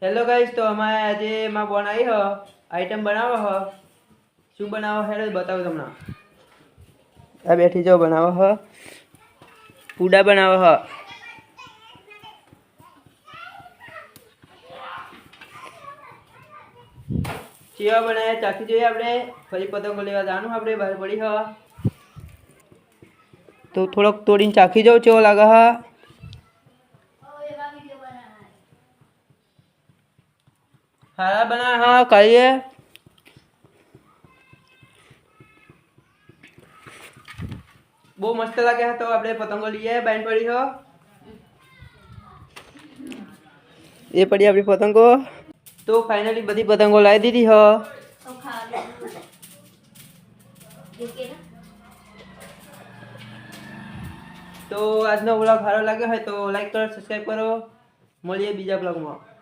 Hello guys, तो हमारे आज मां बनाई ह आइटम बनावा ह शू बनावा है बताओ तमने। आ बैठी जाओ बनावा ह पूड़ा बनावा ह। चेवा बनाया चाखी જોઈએ આપણે ફરી પતંગો લેવા જવાનું આપણે બહાર પડી હ તો થોડોક તોડીને ચાખી જાવ ચેવો લાગે હ। हारा बना हाँ खाइए। बहुत मस्त लगे है तो आपने पतंगो लिए बैन पड़ी हो ये पड़ी अपनी पतंगो। तो फाइनली बड़ी पतंगो लाई दी हो। तो आज नो ब्लॉग सारो लगे है तो लाइक करो सब्सक्राइब करो। મળીએ બીજા બ્લોગમાં।